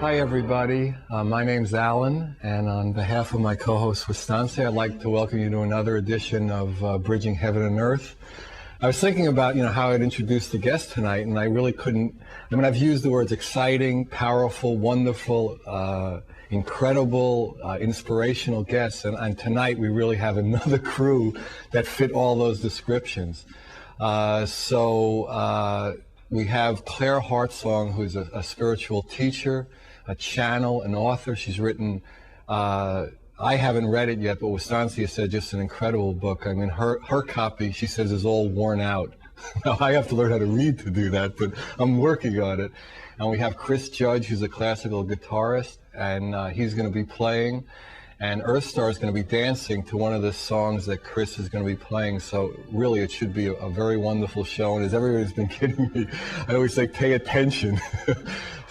Hi, everybody. My name's Alan, and on behalf of my co-host, Wastansi, I'd like to welcome you to another edition of Bridging Heaven and Earth. I was thinking about, how I'd introduce the guest tonight, and I really couldn't. I've used the words exciting, powerful, wonderful, incredible, inspirational guests, and tonight we really have another crew that fit all those descriptions. We have Claire Heartsong, who's a spiritual teacher, a channel, an author. She's written, I haven't read it yet, but Wastansi said just an incredible book. I mean, her copy, she says, is all worn out. Now, I have to learn how to read to do that, but I'm working on it. And we have Chris Judge, who's a classical guitarist, and he's going to be playing. And Earthstar is going to be dancing to one of the songs that Chris is going to be playing. So really, it should be a very wonderful show. And as everybody's been kidding me, I always say, pay attention.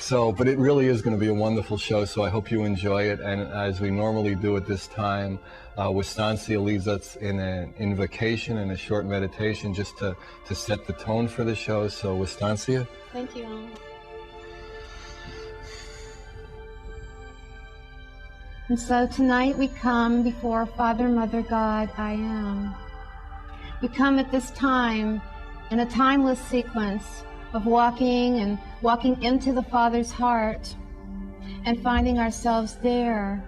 But it really is going to be a wonderful show. So I hope you enjoy it. And as we normally do at this time, Wastansi leads us in an invocation and a short meditation just to set the tone for the show. So Wastansi. Thank you, Alan. And so tonight we come before Father, Mother, God, I Am. We come at this time in a timeless sequence of walking into the Father's heart and finding ourselves there.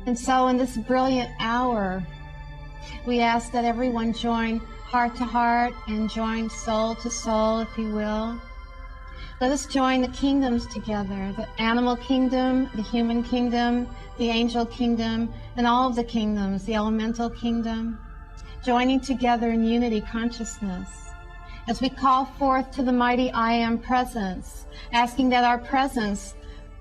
And so in this brilliant hour, we ask that everyone join heart to heart and join soul to soul, if you will. Let us join the kingdoms together, the animal kingdom, the human kingdom, the angel kingdom, and all of the kingdoms, the elemental kingdom, joining together in unity consciousness. As we call forth to the mighty I Am presence, asking that our presence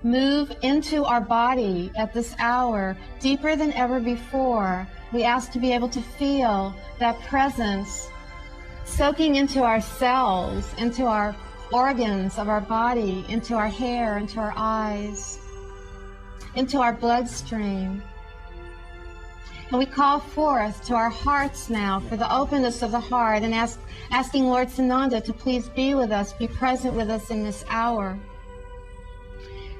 move into our body at this hour, deeper than ever before. We ask to be able to feel that presence soaking into our cells, into our organs of our body, into our hair, into our eyes, into our bloodstream. And we call forth to our hearts now for the openness of the heart and asking Lord Sananda to please be with us, be present with us in this hour.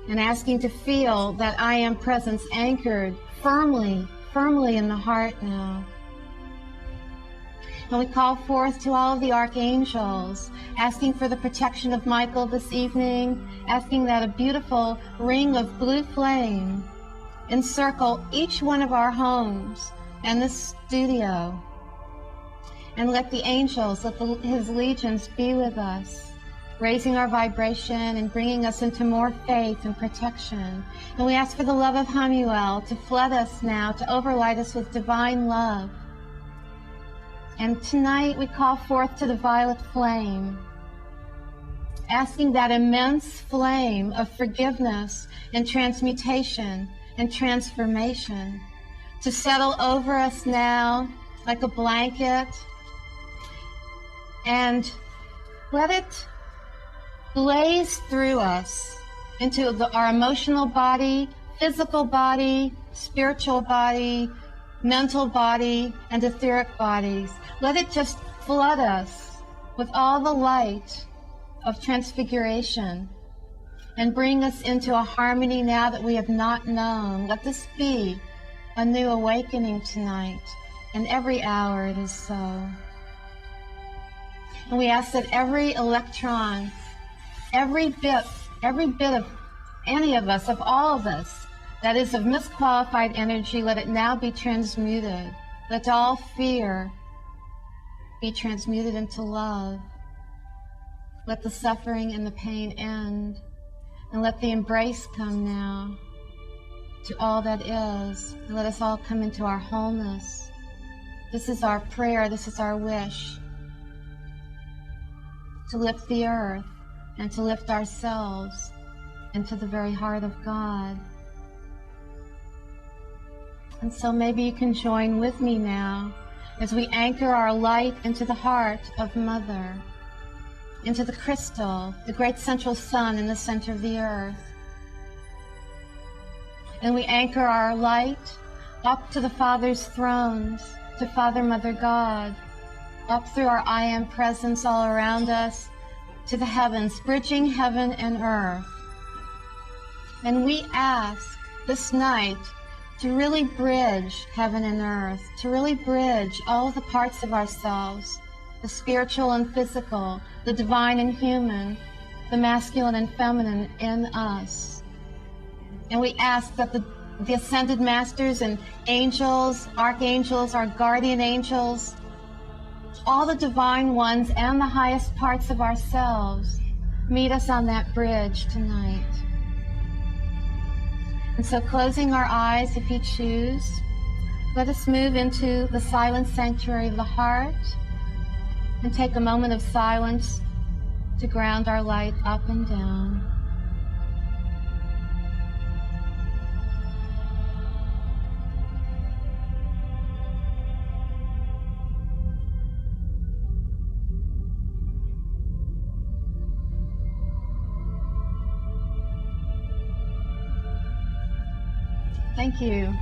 And asking to feel that I Am presence anchored firmly in the heart now. And we call forth to all of the archangels, asking for the protection of Michael this evening, asking that a beautiful ring of blue flame encircle each one of our homes and this studio. And let the angels, let his legions be with us, raising our vibration and bringing us into more faith and protection. And we ask for the love of Hamuel to flood us now, to overlight us with divine love. And tonight we call forth to the violet flame, asking that immense flame of forgiveness and transmutation and transformation to settle over us now like a blanket, and let it blaze through us into our emotional body, physical body, spiritual body, mental body, and etheric bodies. Let it just flood us with all the light of transfiguration and bring us into a harmony now that we have not known. Let this be a new awakening tonight, and every hour it is so. And we ask that every electron, every bit of any of us, of all of us, that is of misqualified energy, let it now be transmuted. Let all fear be transmuted into love. Let the suffering and the pain end. And let the embrace come now to all that is. And let us all come into our wholeness. This is our prayer, this is our wish. To lift the earth and to lift ourselves into the very heart of God. And so maybe you can join with me now as we anchor our light into the heart of Mother, into the crystal, the great central sun in the center of the earth. And we anchor our light up to the Father's thrones, to Father, Mother, God, up through our I Am presence all around us, to the heavens, bridging heaven and earth. And we ask this night to really bridge heaven and earth, to really bridge all of the parts of ourselves, the spiritual and physical, the divine and human, the masculine and feminine in us. And we ask that the ascended masters and angels, archangels, our guardian angels, all the divine ones and the highest parts of ourselves meet us on that bridge tonight. And so closing our eyes, if you choose, let us move into the silent sanctuary of the heart and take a moment of silence to ground our light up and down. Thank you.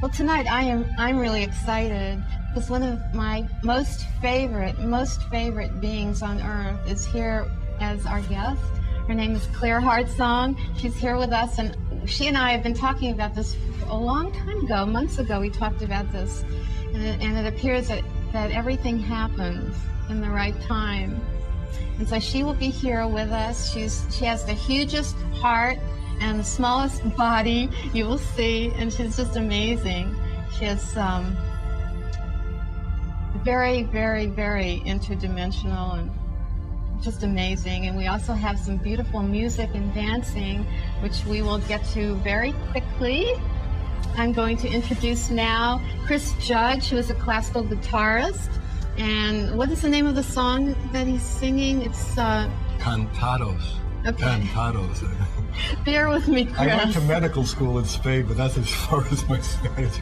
Well, tonight I'm really excited because one of my most favorite beings on earth is here as our guest. Her name is Heartsong. She's here with us, and she and I have been talking about this a long time ago. Months ago, we talked about this, and it appears that everything happens in the right time. And so she will be here with us. She has the hugest heart and the smallest body you will see, and she's just amazing. She has very, very, very interdimensional and just amazing. And we also have some beautiful music and dancing, which we will get to very quickly. I'm going to introduce now Chris Judge, who is a classical guitarist. And what is the name of the song that he's singing? It's Cantados. Okay. Cantados. Bear with me, Chris. I went to medical school in Spain, but that's as far as my Spanish.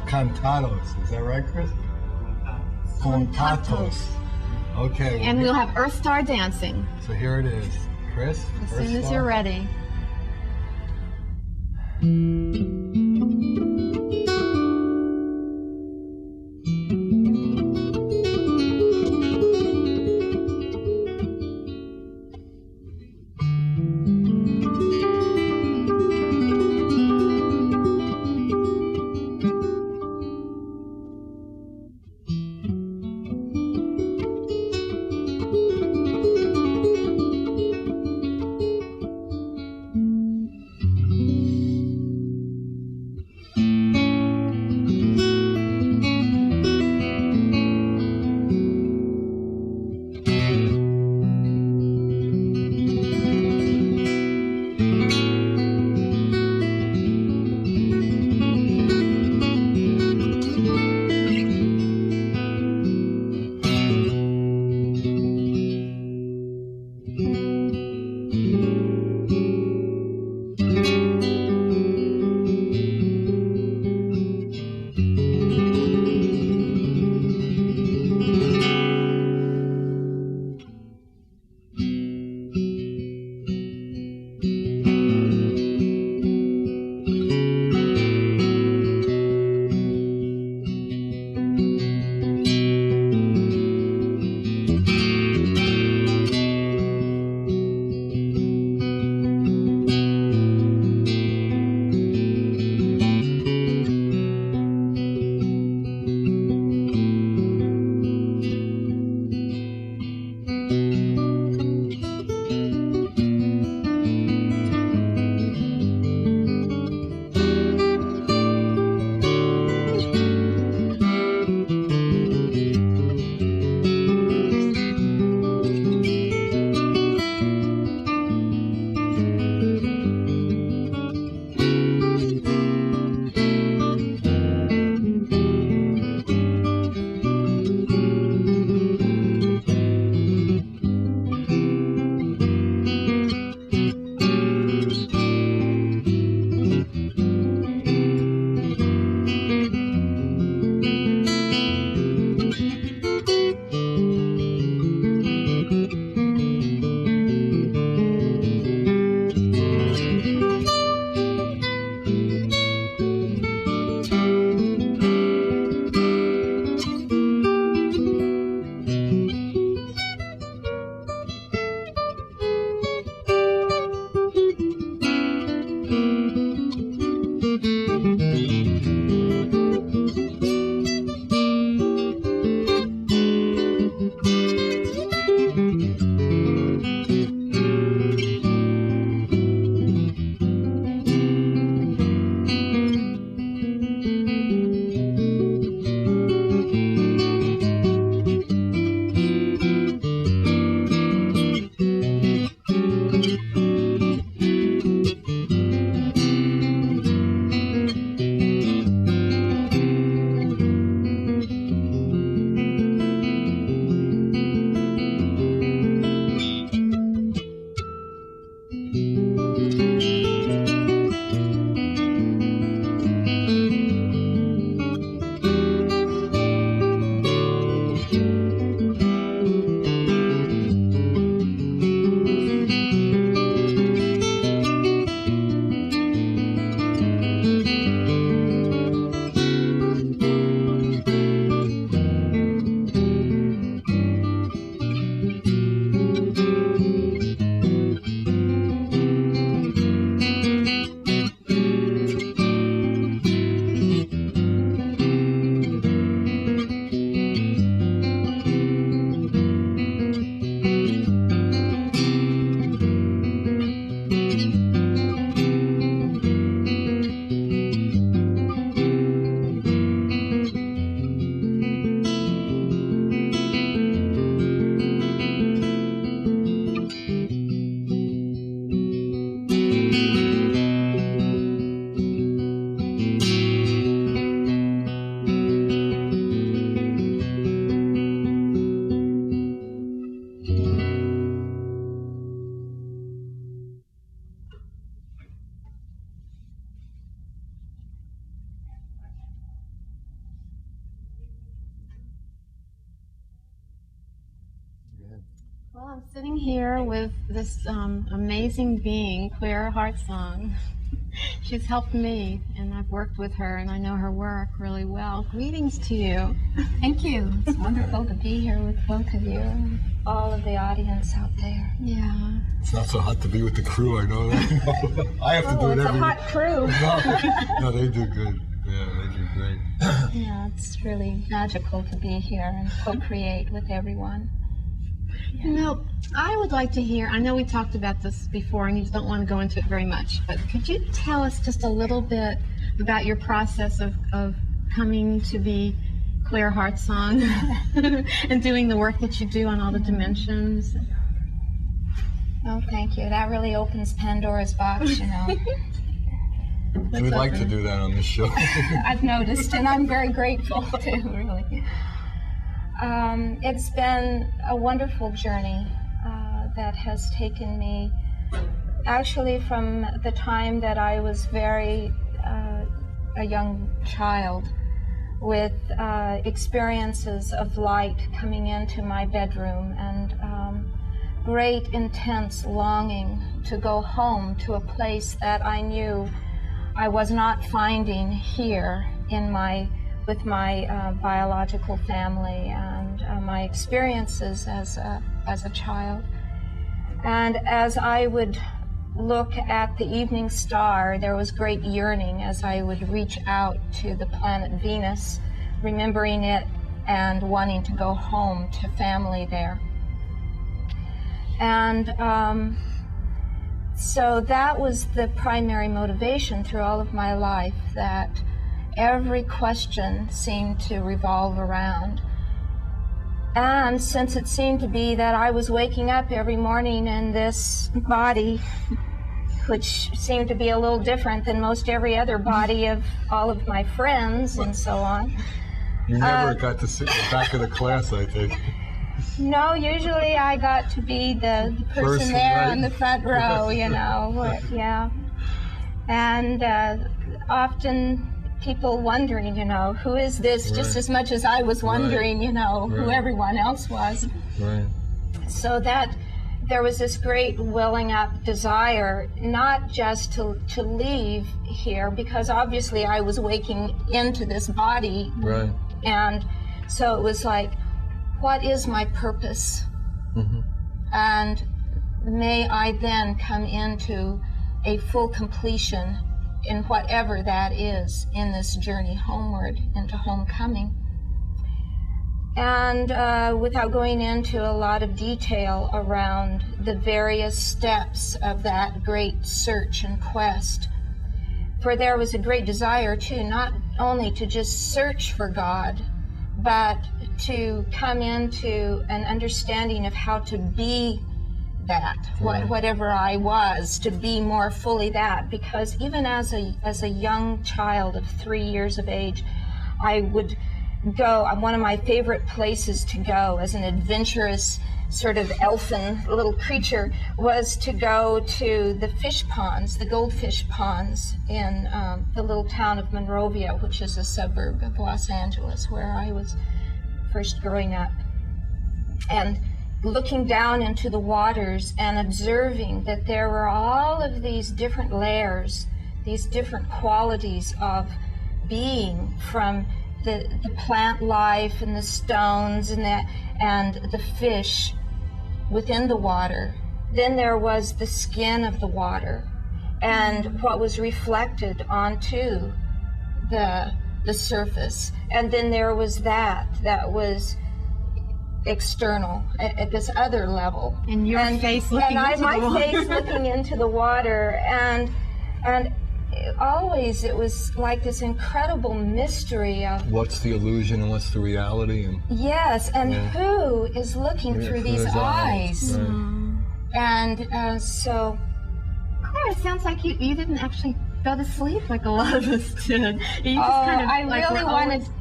Cantados. Is that right, Chris? Contatos. Okay. And we'll have Earth Star dancing. So here it is. Chris? As soon as you're ready. I'm sitting here with this amazing being, Claire Heartsong. She's helped me, and I've worked with her, and I know her work really well. Greetings to you. Thank you. It's wonderful to be here with both of you and all of the audience out there. Yeah. It's not so hot to be with the crew, I know that. I have to do it It's every a hot crew. No, they do good. Yeah, they do great. Yeah, it's really magical to be here and co-create with everyone. You know, I would like to hear, I know we talked about this before and you don't want to go into it very much, but could you tell us just a little bit about your process of coming to be Claire Heartsong and doing the work that you do on all the dimensions? Oh, thank you. That really opens Pandora's box, you know. We'd like to do that on this show. I've noticed, and I'm very grateful too, really. It's been a wonderful journey that has taken me actually from the time that I was a young child, with experiences of light coming into my bedroom and great intense longing to go home to a place that I knew I was not finding here with my biological family and my experiences as a child. And as I would look at the evening star, there was great yearning as I would reach out to the planet Venus, remembering it and wanting to go home to family there. And so that was the primary motivation through all of my life, that every question seemed to revolve around. And since it seemed to be that I was waking up every morning in this body, which seemed to be a little different than most every other body of all of my friends and so on. You never got to sit in the back of the class, I think. No, usually I got to be the person there right? on the front row, you know, yeah. And often people wondering, you know, who is this, just as much as I was wondering, you know, who everyone else was. Right. So that there was this great welling up desire, not just to leave here, because obviously I was waking into this body. Right. And so it was like, what is my purpose? Mm-hmm. And may I then come into a full completion in whatever that is in this journey homeward into homecoming. And without going into a lot of detail around the various steps of that great search and quest, for there was a great desire too, not only to just search for God, but to come into an understanding of how to be that, whatever I was, to be more fully that. Because even as a young child of 3 years of age, I would go, one of my favorite places to go as an adventurous sort of elfin little creature was to go to the fish ponds, the goldfish ponds in the little town of Monrovia, which is a suburb of Los Angeles, where I was first growing up. And looking down into the waters and observing that there were all of these different layers, these different qualities of being, from the plant life and the stones and the fish within the water. Then there was the skin of the water and what was reflected onto the surface. And then there was that was external at this other level. And your face looking into the water. My face looking into the water, and always it was like this incredible mystery of what's the illusion and what's the reality, and who is looking through these eyes. Right. And so Claire, it sounds like you didn't actually go to sleep like a lot of us did. You just kind of,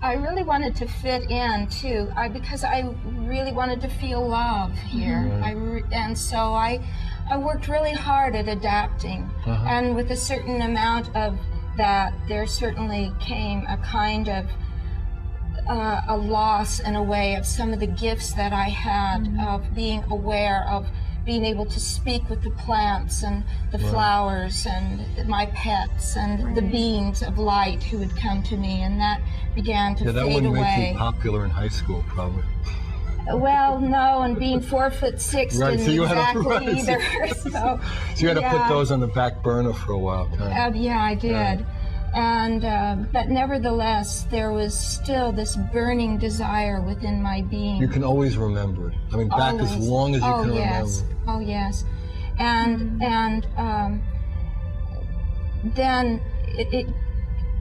I really wanted to fit in too, because I really wanted to feel love here. And so I worked really hard at adapting, and with a certain amount of that, there certainly came a kind of a loss in a way of some of the gifts that I had of being aware of being able to speak with the plants and the flowers and my pets and the beings of light who would come to me, and that began to fade away. That wouldn't make you popular in high school, probably. Well, no, and being 4'6" didn't so you exactly either. So you had to put those on the back burner for a while, kind of. Yeah, I did. And but nevertheless, there was still this burning desire within my being. You can always remember it. I mean, back as long as you can remember. Oh yes, and then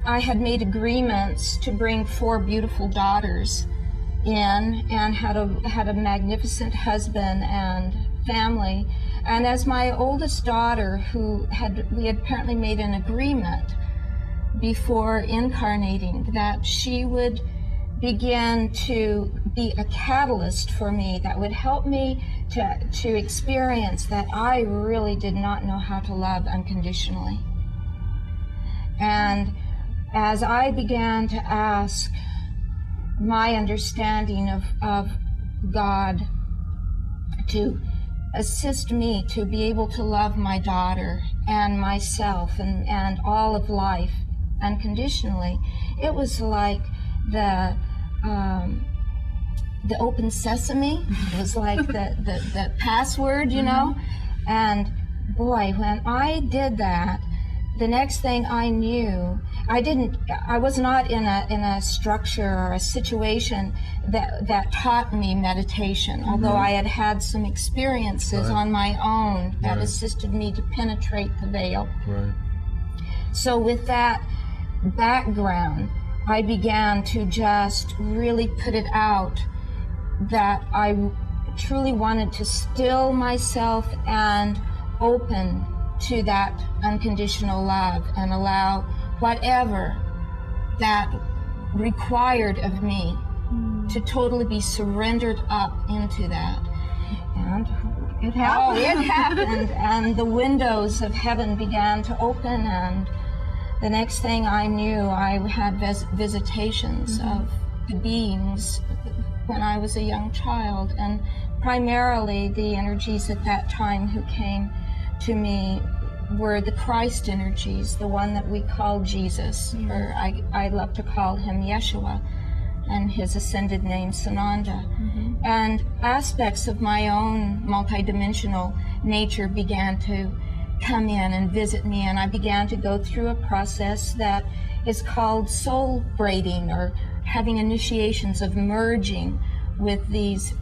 I had made agreements to bring 4 beautiful daughters in, and had a magnificent husband and family. And as my oldest daughter, we had apparently made an agreement before incarnating that she would begin to be a catalyst for me that would help me to experience that I really did not know how to love unconditionally. And as I began to ask my understanding of God to assist me to be able to love my daughter and myself and all of life unconditionally, it was like the open sesame. It was like the password, you know. And boy, when I did that, the next thing I knew, I was not in a structure or a situation that taught me meditation, although I had had some experiences on my own that assisted me to penetrate the veil. So with that background, I began to just really put it out that I truly wanted to still myself and open to that unconditional love and allow whatever that required of me to totally be surrendered up into that. And it happened. It happened, and the windows of heaven began to open, and the next thing I knew, I had visitations of the beings when I was a young child, and primarily the energies at that time who came to me were the Christ energies, the one that we call Jesus, or I love to call him Yeshua, and his ascended name Sananda. And aspects of my own multidimensional nature began to come in and visit me, and I began to go through a process that is called soul braiding, or having initiations of merging with these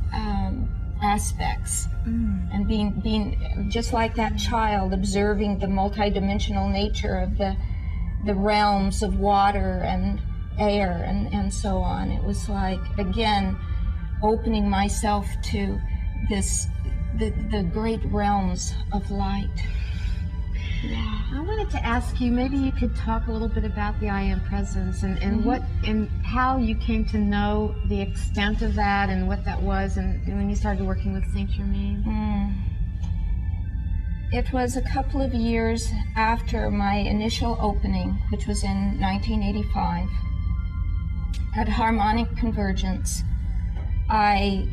aspects, and being just like that child, observing the multidimensional nature of the realms of water and air and so on. It was like, again, opening myself to the great realms of light. I wanted to ask you, maybe you could talk a little bit about the I Am Presence and what and how you came to know the extent of that and what that was, and when you started working with Saint Germain. It was a couple of years after my initial opening, which was in 1985, at Harmonic Convergence. I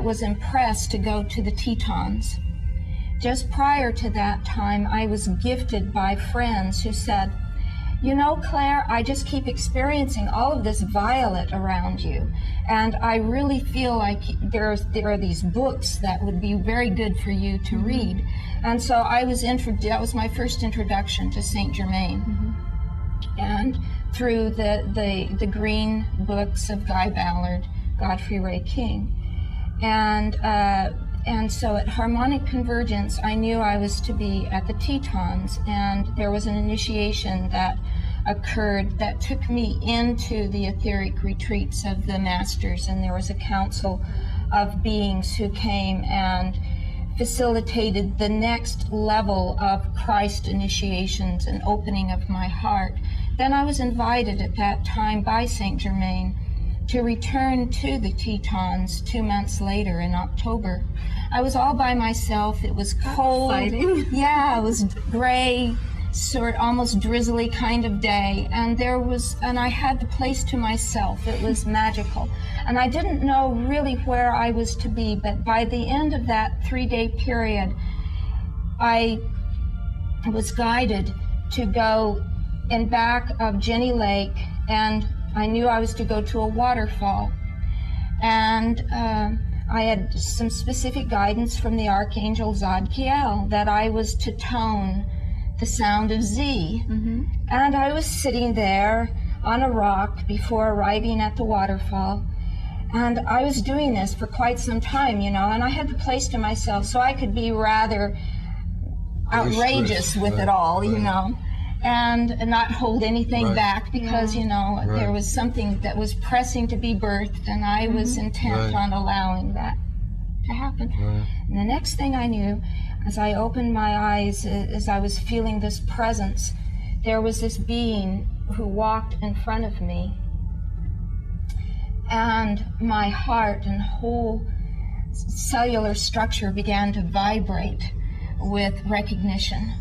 was impressed to go to the Tetons. Just prior to that time, I was gifted by friends who said, "You know, Claire, I just keep experiencing all of this violet around you, and I really feel like there are these books that would be very good for you to read." And so I was that was my first introduction to Saint Germain, and through the green books of Guy Ballard, Godfrey Ray King, and so at Harmonic Convergence, I knew I was to be at the Tetons, and there was an initiation that occurred that took me into the etheric retreats of the masters, and there was a council of beings who came and facilitated the next level of Christ initiations and opening of my heart. Then I was invited at that time by Saint Germain to return to the Tetons 2 months later in October. I was all by myself. It was cold. Exciting. Yeah, it was gray, sort almost drizzly kind of day, and I had the place to myself. It was magical, and I didn't know really where I was to be, but by the end of that 3-day period, I was guided to go in back of Jenny Lake, and I knew I was to go to a waterfall, and I had some specific guidance from the Archangel Zadkiel that I was to tone the sound of Z. Mm-hmm. And I was sitting there on a rock before arriving at the waterfall, and I was doing this for quite some time, and I had the place to myself, so I could be rather outrageous with it all, and not hold anything back, because there was something that was pressing to be birthed, and I was intent on allowing that to happen. And the next thing I knew, as I opened my eyes, as I was feeling this presence, there was this being who walked in front of me, and my heart and whole cellular structure began to vibrate with recognition.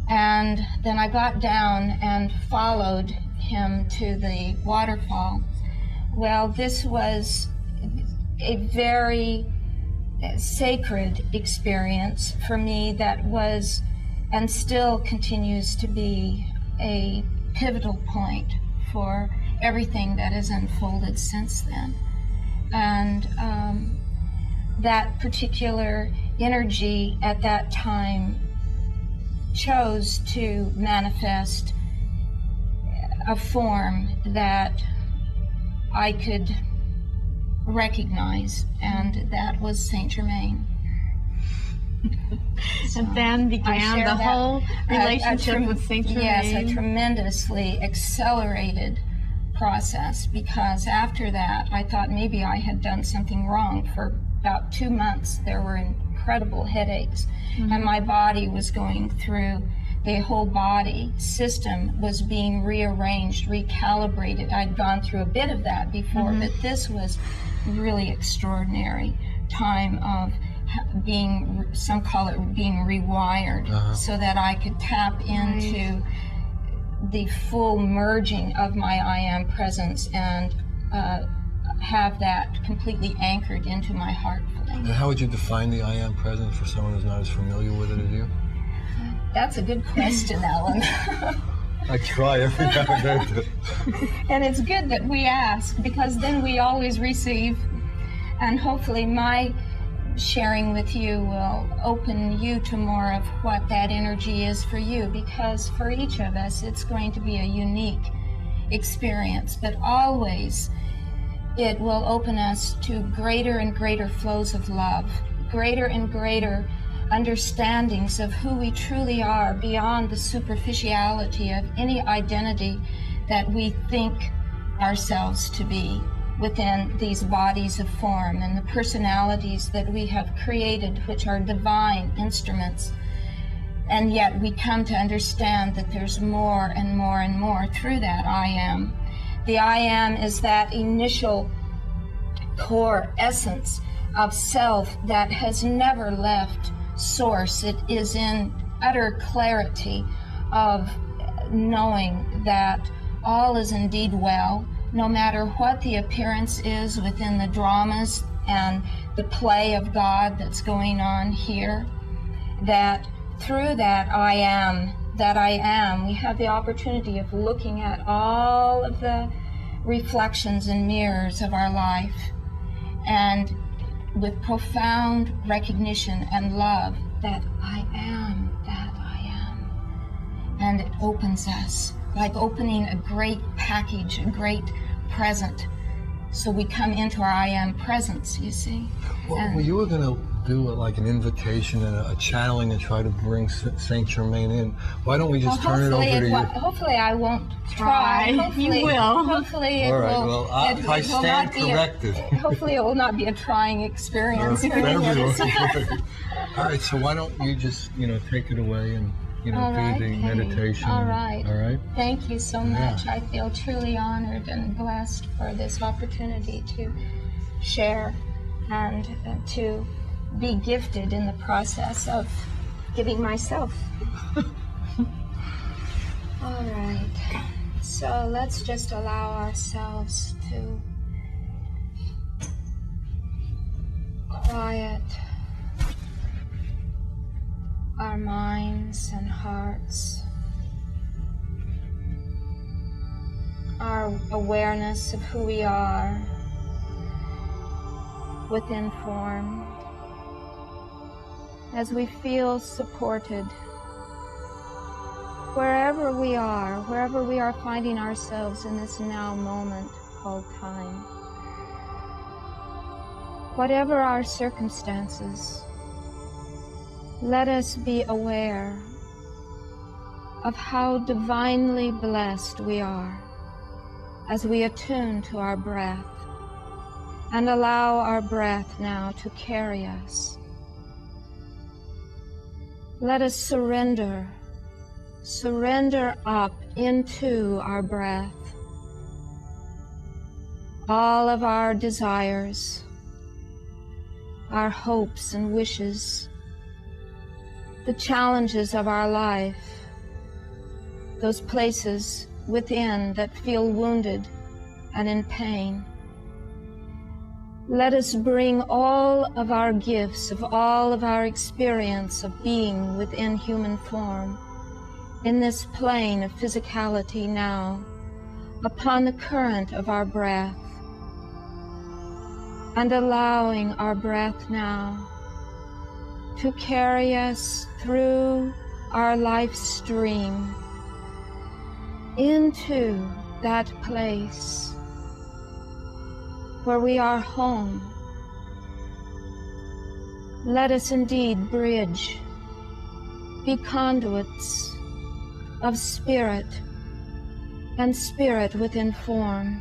And then I got down and followed him to the waterfall. Well, this was a very sacred experience for me that was, and still continues to be, a pivotal point for everything that has unfolded since then. And that particular energy at that time chose to manifest a form that I could recognize, and that was Saint Germain. And then began the whole relationship with Saint Germain. Yes, a tremendously accelerated process, because after that I thought maybe I had done something wrong. For about 2 months there were incredible headaches, and my body was going through, the whole body system was being rearranged, recalibrated. I'd gone through a bit of that before, but this was really extraordinary time of being, some call it being rewired, so that I could tap into the full merging of my I am presence and have that completely anchored into my heart flame. And how would you define the I am presence for someone who's not as familiar with it as you? That's a good question, Ellen. I try every now and then. And it's good that we ask, because then we always receive. And hopefully my sharing with you will open you to more of what that energy is for you, because for each of us it's going to be a unique experience, but always it will open us to greater and greater flows of love, greater and greater understandings of who we truly are, beyond the superficiality of any identity that we think ourselves to be within these bodies of form and the personalities that we have created, which are divine instruments. And yet we come to understand that there's more and more and more through that I am. The I am is that initial core essence of self that has never left source. It is in utter clarity of knowing that all is indeed well, no matter what the appearance is within the dramas and the play of God that's going on here, that through that I am, we have the opportunity of looking at all of the reflections and mirrors of our life, and with profound recognition and love that I am that I am. And it opens us, like opening a great package, a great present. So we come into our I am presence, you see. Well, you were going to do like an invitation and a channeling and try to bring Saint Germain in. Why don't we just turn it over to you? Hopefully I won't try. You will. Hopefully it will. All right, well, I stand corrected. Hopefully it will not be a trying experience. All right, so why don't you just, take it away and, do the meditation. All right. All right. Thank you so much. I feel truly honored and blessed for this opportunity to share and to be gifted in the process of giving myself. All right. So let's just allow ourselves to quiet our minds and hearts, our awareness of who we are within form, as we feel supported wherever we are finding ourselves in this now moment called time. Whatever our circumstances, let us be aware of how divinely blessed we are as we attune to our breath and allow our breath now to carry us. Let us surrender up into our breath all of our desires, our hopes and wishes, the challenges of our life, those places within that feel wounded and in pain. Let us bring all of our gifts, of all of our experience of being within human form, in this plane of physicality now, upon the current of our breath, and allowing our breath now to carry us through our life stream into that place where we are home. Let us indeed bridge, be conduits of spirit and spirit within form,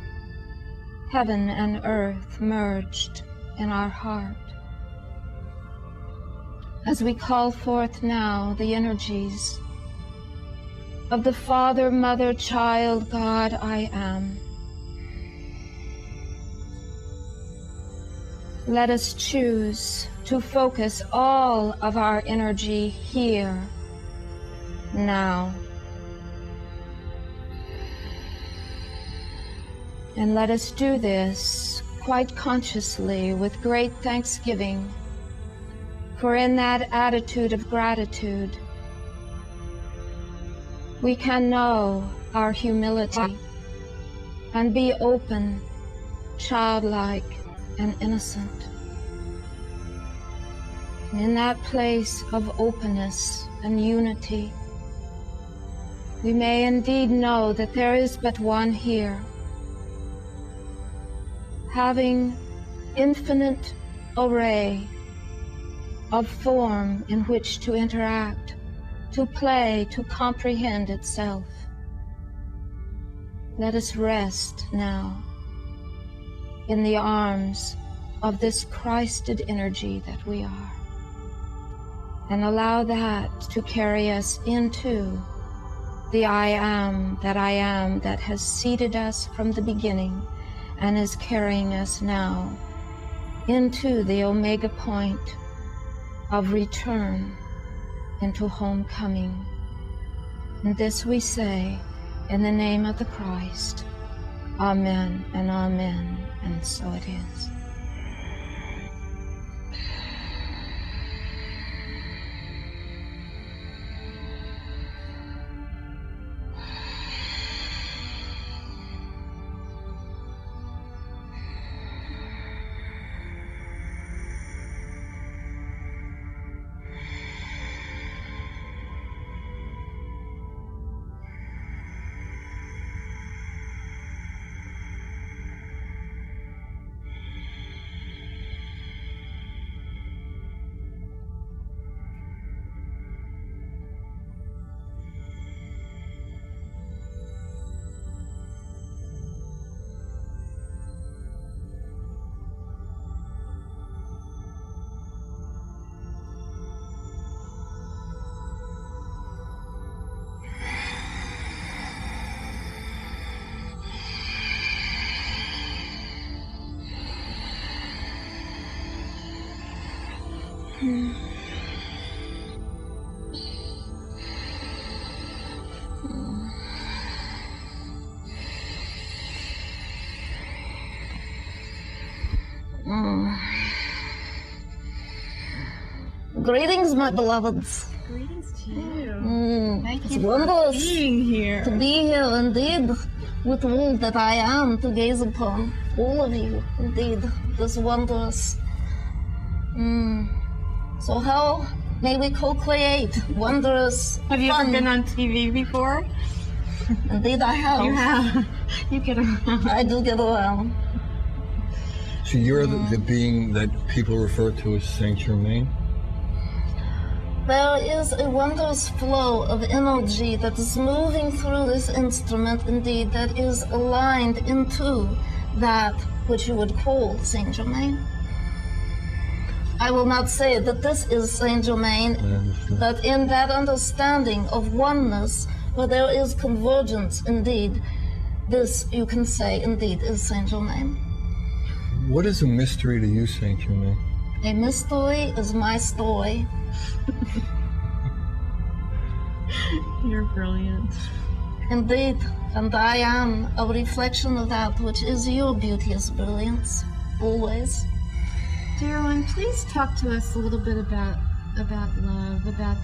heaven and earth merged in our heart. As we call forth now the energies of the Father, Mother, Child, God, I am. Let us choose to focus all of our energy here, now. And let us do this quite consciously with great thanksgiving, for in that attitude of gratitude, we can know our humility and be open, childlike, and innocent. And in that place of openness and unity, we may indeed know that there is but one here, having infinite array of form in which to interact, to play, to comprehend itself. Let us rest now in the arms of this Christed energy that we are, and allow that to carry us into the I am that has seeded us from the beginning and is carrying us now into the omega point of return, into homecoming. And this we say in the name of the Christ. Amen and amen, and so it is. Greetings, my beloveds. Greetings to you. Thank It's you for wondrous being here. to be here indeed with all that I am to gaze upon. All of you, indeed, this wondrous. So how may we co-create wondrous Have you fun? ever been on TV before? Indeed, I have. You have. You get around. I do get around. So you're the being that people refer to as Saint Germain? There is a wondrous flow of energy that is moving through this instrument, indeed, that is aligned into that which you would call Saint Germain. I will not say that this is Saint Germain, but in that understanding of oneness, where there is convergence, indeed, this you can say, indeed, is Saint Germain. What is a mystery to you, Saint Germain? A mystery is my story. You're brilliant. Indeed, and I am a reflection of that which is your beauteous brilliance, always. Dear one, please talk to us a little bit about love, about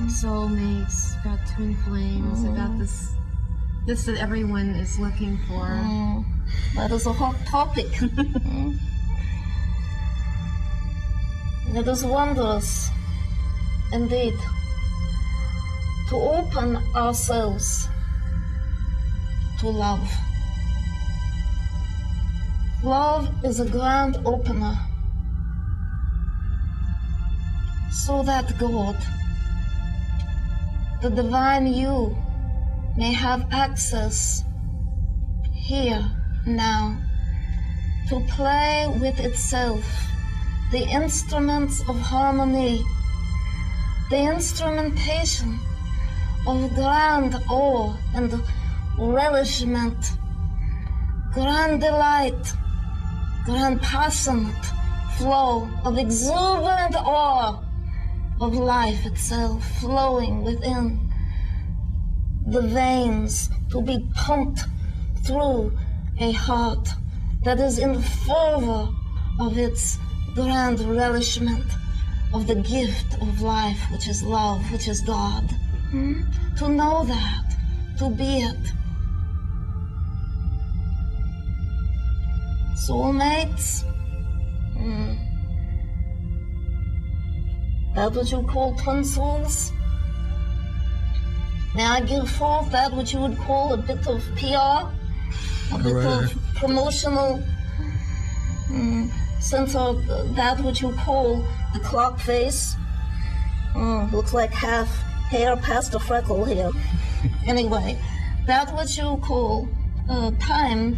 soulmates, about twin flames, about this that everyone is looking for. That is a hot topic. It is wondrous, indeed, to open ourselves to love. Love is a grand opener, so that God, the divine you, may have access here, now, to play with itself the instruments of harmony, the instrumentation of grand awe and relishment, grand delight, grand passionate flow of exuberant awe of life itself flowing within the veins to be pumped through a heart that is in fervor of its grand relishment of the gift of life, which is love, which is God. To know that, to be it. Soulmates, that which you call twin souls. May I give forth that which you would call a bit of PR, a bit of promotional sense of that which you call the clock face. Looks like half hair past a freckle here. Anyway, that which you call time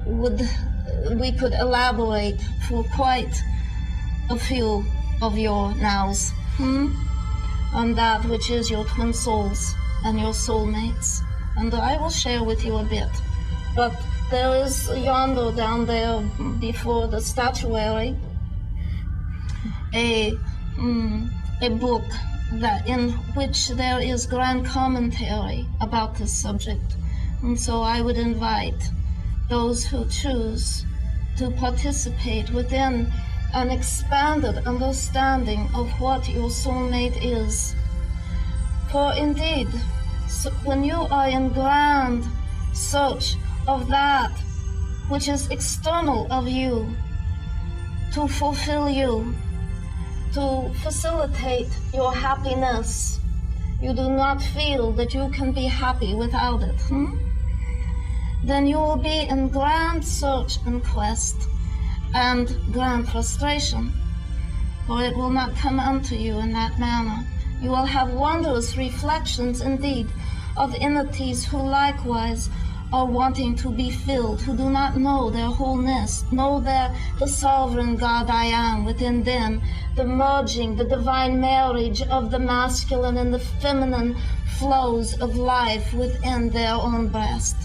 we could elaborate for quite a few of your nows on that which is your twin souls and your soulmates, and I will share with you a bit. But there is yonder down there before the statuary a book that in which there is grand commentary about this subject, and so I would invite those who choose to participate within an expanded understanding of what your soulmate is. For indeed, when you are in grand search of that which is external of you, to fulfill you, to facilitate your happiness, you do not feel that you can be happy without it, then you will be in grand search and quest and grand frustration, for it will not come unto you in that manner. You will have wondrous reflections indeed of entities who likewise are wanting to be filled, who do not know their wholeness, know the sovereign God I am within them, the merging, the divine marriage of the masculine and the feminine flows of life within their own breast.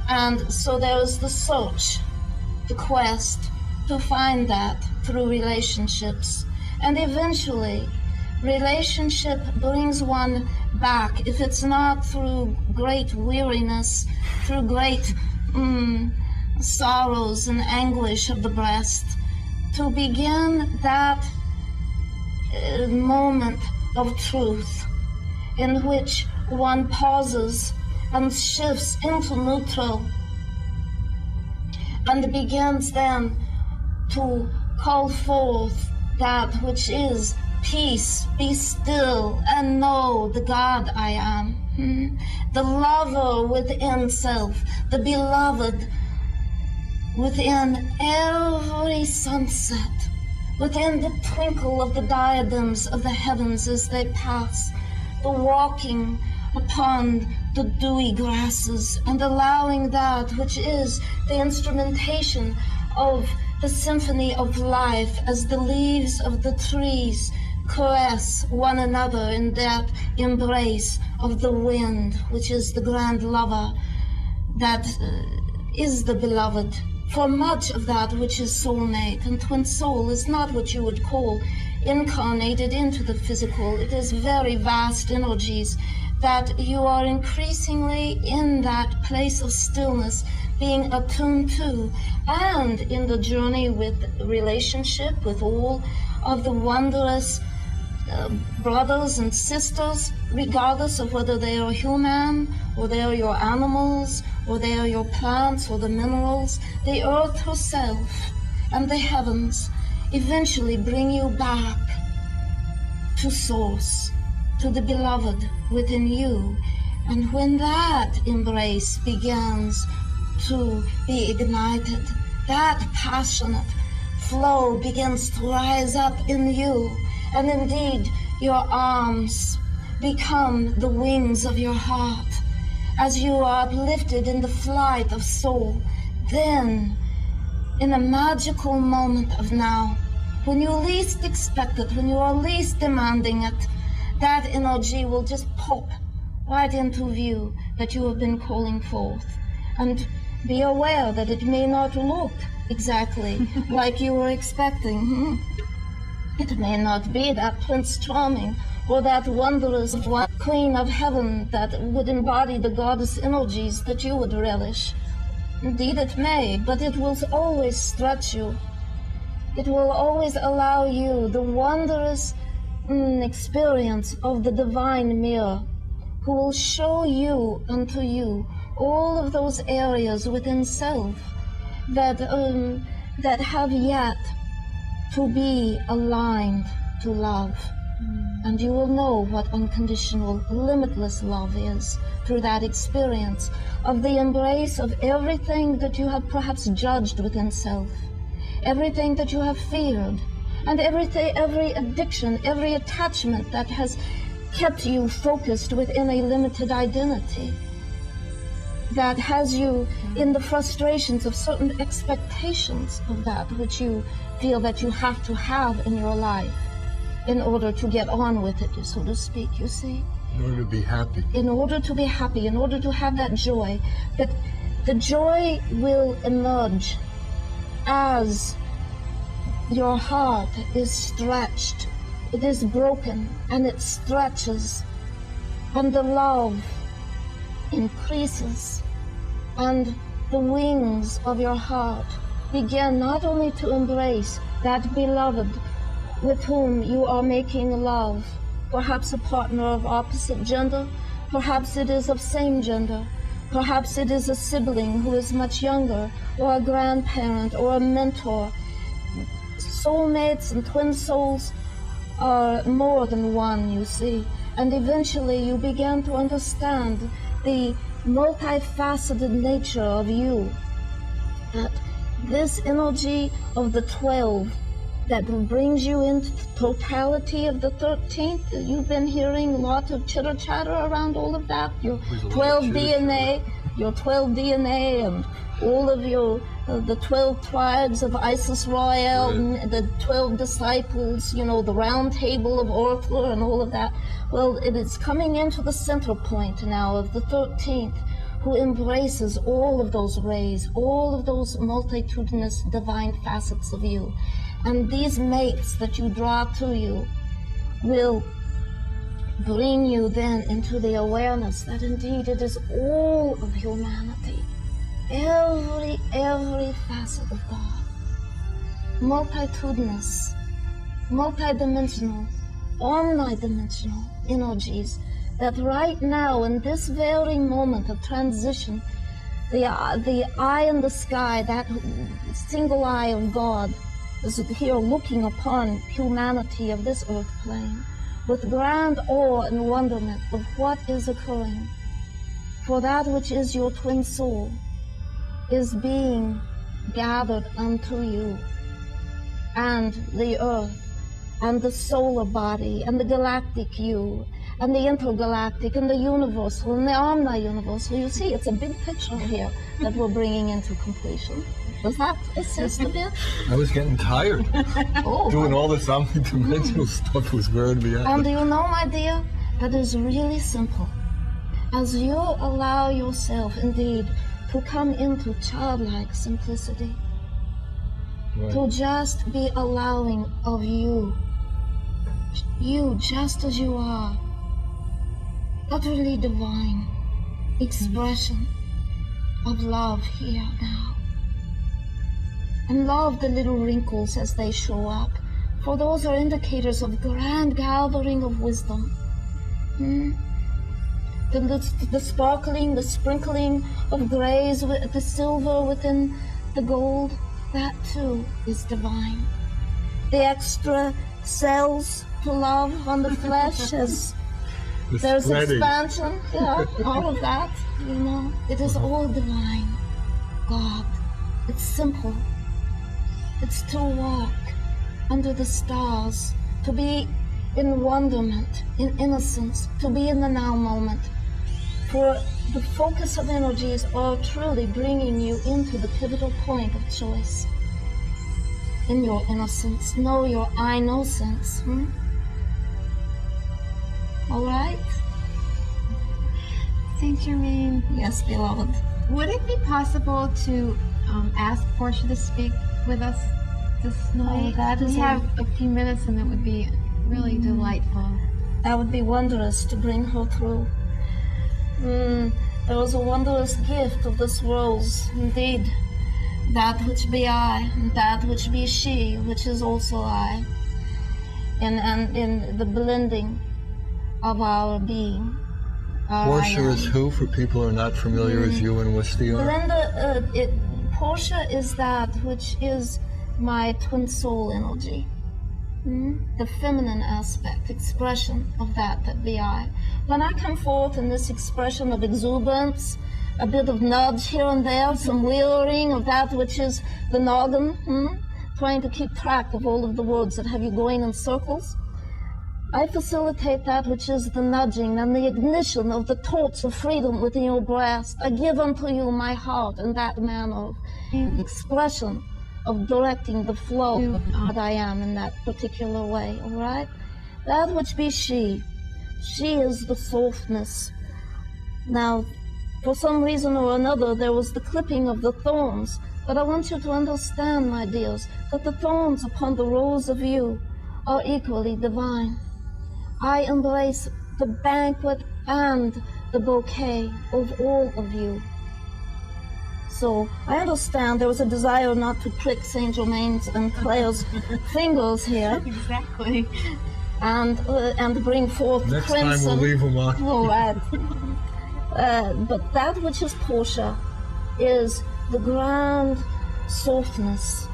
And so there is the search, the quest to find that through relationships. And eventually, relationship brings one back, if it's not through great weariness, through great sorrows and anguish of the breast, to begin that moment of truth in which one pauses and shifts into neutral and begins then to call forth that which is peace, be still and know the God I am. The lover within self, the beloved within every sunset, within the twinkle of the diadems of the heavens as they pass, the walking upon the dewy grasses and allowing that which is the instrumentation of the symphony of life as the leaves of the trees caress one another in that embrace of the wind, which is the grand lover that is the beloved. For much of that which is soulmate and twin soul is not what you would call incarnated into the physical. It is very vast energies that you are increasingly in that place of stillness being attuned to, and in the journey with relationship with all of the wondrous brothers and sisters, regardless of whether they are human or they are your animals or they are your plants or the minerals. The earth herself and the heavens eventually bring you back to source, to the beloved within you. And when that embrace begins to be ignited, that passionate flow begins to rise up in you. And indeed, your arms become the wings of your heart as you are uplifted in the flight of soul. Then, in a magical moment of now, when you least expect it, when you are least demanding it, that energy will just pop right into view that you have been calling forth. And be aware that it may not look exactly like you were expecting. It may not be that Prince Charming or that wondrous Queen of Heaven that would embody the goddess energies that you would relish. Indeed it may, but it will always stretch you. It will always allow you the wondrous experience of the divine mirror, who will show you unto you all of those areas within self that have yet to be aligned to love. And you will know what unconditional, limitless love is through that experience of the embrace of everything that you have perhaps judged within self, everything that you have feared, and every addiction, every attachment that has kept you focused within a limited identity, that has you in the frustrations of certain expectations of that which you feel that you have to have in your life in order to get on with it, so to speak, you see? In order to be happy. In order to be happy, in order to have that joy. But the joy will emerge as your heart is stretched. It is broken and it stretches, and the love increases, and the wings of your heart begin not only to embrace that beloved with whom you are making love, perhaps a partner of opposite gender, perhaps it is of same gender, perhaps it is a sibling who is much younger, or a grandparent, or a mentor. Soulmates and twin souls are more than one, you see, and eventually you begin to understand the multifaceted nature of you, that this energy of the 12 that brings you into the totality of the 13th. You've been hearing a lot of chitter chatter around all of that. Your 12 DNA, and all of your the 12 tribes of Isis Royale, and the 12 disciples, you know, the round table of Arthur and all of that. Well, it is coming into the center point now of the 13th, who embraces all of those rays, all of those multitudinous divine facets of you. And these mates that you draw to you will bring you then into the awareness that indeed it is all of humanity, every facet of God, multitudinous, multidimensional, omnidimensional energies that right now, in this very moment of transition, the eye in the sky, that single eye of God, is here looking upon humanity of this earth plane with grand awe and wonderment of what is occurring. For that which is your twin soul is being gathered unto you, and the earth, and the solar body, and the galactic you, and the intergalactic, and the universal, and the omni-universal. You see, it's a big picture here that we're bringing into completion. Does that assist a bit? I was getting tired. Doing all this omnidimensional stuff was wearing me out. And you know, my dear, that is really simple. As you allow yourself, indeed, to come into childlike simplicity, Right. to just be allowing of you just as you are, utterly divine expression of love here now. And love the little wrinkles as they show up, for those are indicators of grand gathering of wisdom. The sparkling, the sprinkling of grays, the silver within the gold, that too is divine. The extra cells to love on the flesh, as there's spreading. expansion, yeah, all of that, you know, it is all divine. God, it's simple. It's to walk under the stars, to be in wonderment, in innocence, to be in the now moment. For the focus of energies are truly bringing you into the pivotal point of choice. In your innocence, know your I know sense. All right? Saint Germain, Yes, beloved. would it be possible to ask Porsha to speak with us this night? that is we have a few minutes, and it would be really delightful. That would be wondrous to bring her through. There was a wondrous gift of this rose, indeed. That which be I, and that which be she, which is also I. And in the blending of our being. Our I Porsha am. is who, for people who are not familiar as you and Wisty are? Belinda, Porsha is that which is my twin soul energy. The feminine aspect, expression of that be I. When I come forth in this expression of exuberance, a bit of nudge here and there, some leering of that which is the noggin, trying to keep track of all of the words that have you going in circles, I facilitate that which is the nudging and the ignition of the torch of freedom within your breast. I give unto you my heart in that manner of expression of directing the flow of what I am in that particular way, all right? That which be she is the softness. Now, for some reason or another, there was the clipping of the thorns, but I want you to understand, my dears, that the thorns upon the rose of you are equally divine. I embrace the banquet and the bouquet of all of you. So I understand there was a desire not to prick Saint Germain's and Claire's fingers here, Exactly. and bring forth Next crimson. time we'll leave them on. All right. But that which is Porsha is the grand softness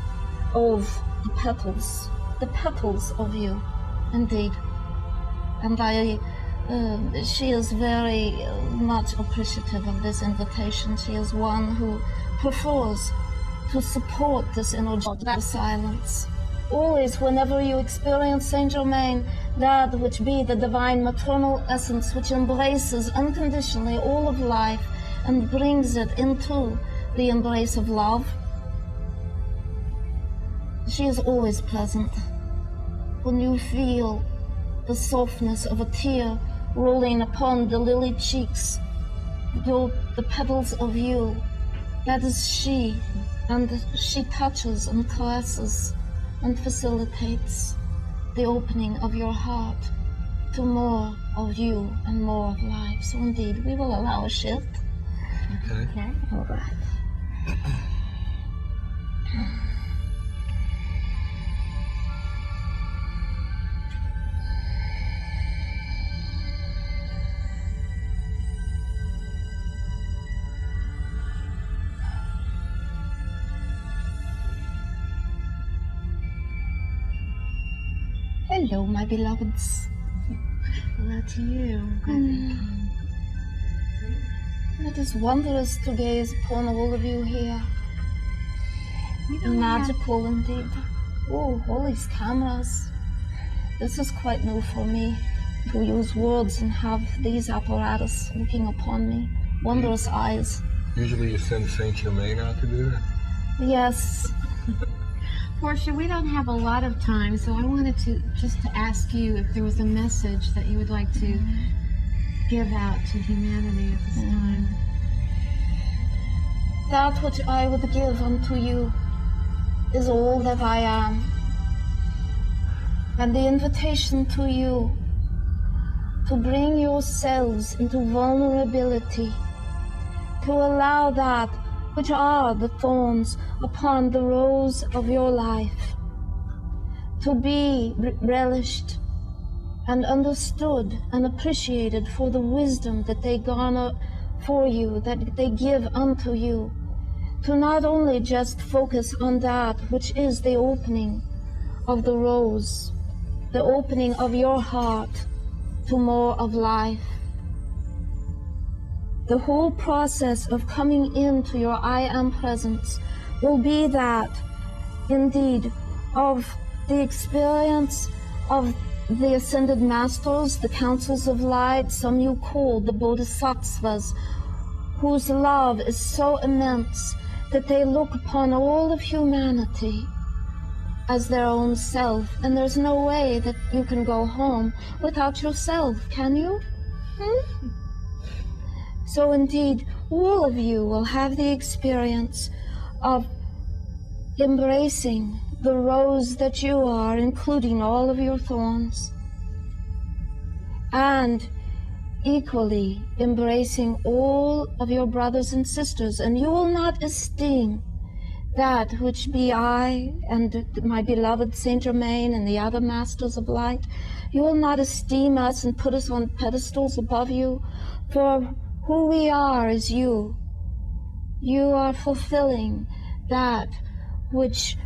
of the petals of you, indeed. And she is very much appreciative of this invitation. She is one who prefers to support this energy of that silence. Always, whenever you experience Saint Germain, that which be the divine maternal essence which embraces unconditionally all of life and brings it into the embrace of love, she is always present. When you feel the softness of a tear rolling upon the lily cheeks, the petals of you, that is she, and she touches and caresses and facilitates the opening of your heart to more of you and more of life. So indeed, we will allow a shift. Okay. All right. Hello, my beloveds. Hello to you. I'm glad that you came. It is wondrous to gaze upon all of you here. We don't have- Magical indeed. Oh, all these cameras. This is quite new for me, to use words and have these apparatus looking upon me. Wondrous eyes. Usually you send Saint Germain out to do that. Yes. Porsha, we don't have a lot of time, so I wanted to just to ask you if there was a message that you would like to give out to humanity at this time. That which I would give unto you is all that I am. And the invitation to you to bring yourselves into vulnerability, to allow that which are the thorns upon the rose of your life to be relished and understood and appreciated for the wisdom that they garner for you, that they give unto you, to not only just focus on that which is the opening of the rose, the opening of your heart to more of life. The whole process of coming into your I Am presence will be that, indeed, of the experience of the Ascended Masters, the Councils of Light, some you call the Bodhisattvas, whose love is so immense that they look upon all of humanity as their own self, and there's no way that you can go home without yourself, can you? So indeed, all of you will have the experience of embracing the rose that you are, including all of your thorns, and equally embracing all of your brothers and sisters, and you will not esteem that which be I and my beloved Saint Germain and the other Masters of Light. You will not esteem us and put us on pedestals above you, for who we are is you. You are fulfilling that which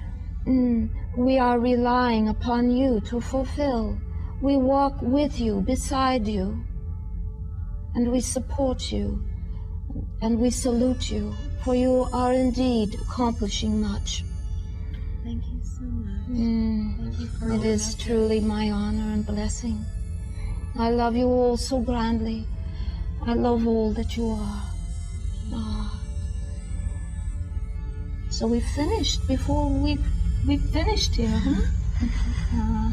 we are relying upon you to fulfill. We walk with you, beside you, and we support you, and we salute you, for you are indeed accomplishing much. Thank you so much. Thank you for It is truly my honor and blessing. I love you all so grandly. I love all that you are. So we finished before we finished here, huh?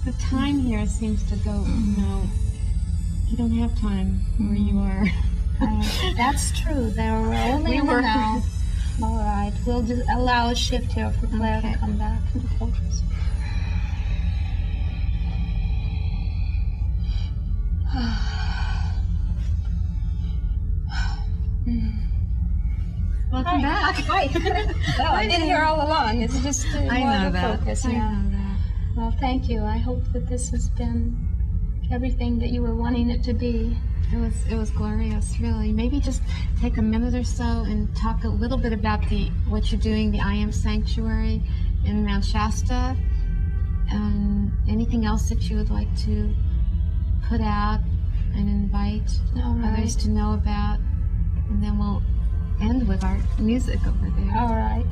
The time here seems to go, you don't have time where you are. That's true. There were only in the now. All right. We'll just allow a shift here for Claire to come back into focus. Welcome back. Hi. Well, I've been here all along. It's just more of a focus. I know that. Well, thank you. I hope that this has been everything that you were wanting it to be. It was glorious, really. Maybe just take a minute or so and talk a little bit about what you're doing, the I Am Sanctuary in Mount Shasta, and anything else that you would like to put out and invite others to know about, and then we'll end with our music over there. All right.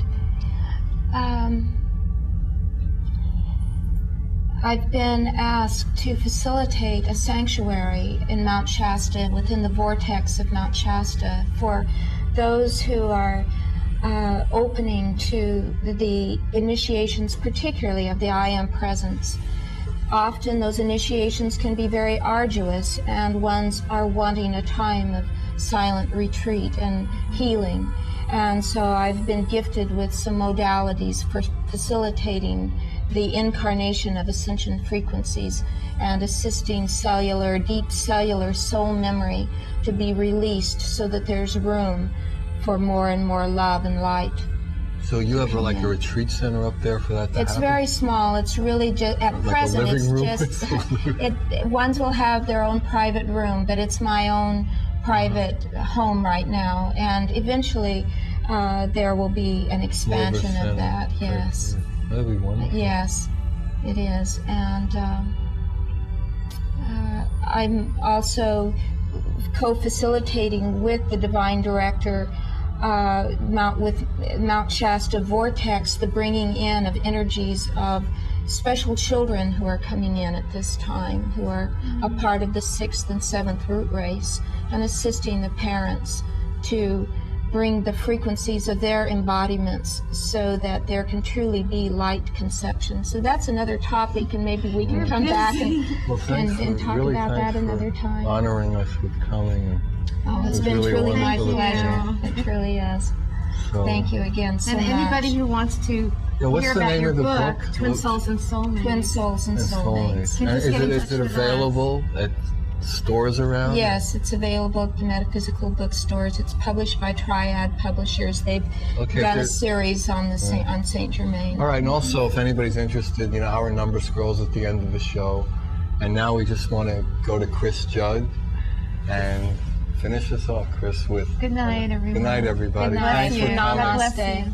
I've been asked to facilitate a sanctuary in Mount Shasta, within the vortex of Mount Shasta, for those who are opening to the initiations, particularly of the I Am Presence. Often those initiations can be very arduous, and ones are wanting a time of silent retreat and healing. And so I've been gifted with some modalities for facilitating the incarnation of ascension frequencies and assisting deep cellular soul memory to be released, so that there's room for more and more love and light. So you have like a retreat center up there for that to It's happen? very small. It's really just, at Like present, a living it's room? just, ones will have their own private room, but it's my own private home right now. And eventually there will be an expansion of that, yes. That'd be wonderful. Yes. It is. And I'm also co-facilitating with the Divine Director Mount Shasta Vortex, the bringing in of energies of special children who are coming in at this time, who are a part of the 6th and 7th root race, and assisting the parents to bring the frequencies of their embodiments so that there can truly be light conception. So that's another topic, and maybe we can come back and talk about that another time. Honoring us with coming. And oh, it's been really truly my wonderful. pleasure. It truly is. So, Thank you again so And much. anybody who wants to what's hear the about name your of the book, book? Twin Souls and Soulmates. Twin Souls and And Soulmates. Can you just Is get in it touch with us? available at stores around? Yes, it's available at the metaphysical bookstores. It's published by Triad Publishers. They've done a series on the on Saint Germain. All right, and also if anybody's interested, our number scrolls at the end of the show. And now we just want to go to Chris Judd and finish us off, Chris, with Good night, everyone. Good night, everybody. Good night. Thanks for coming. God bless Namaste. you.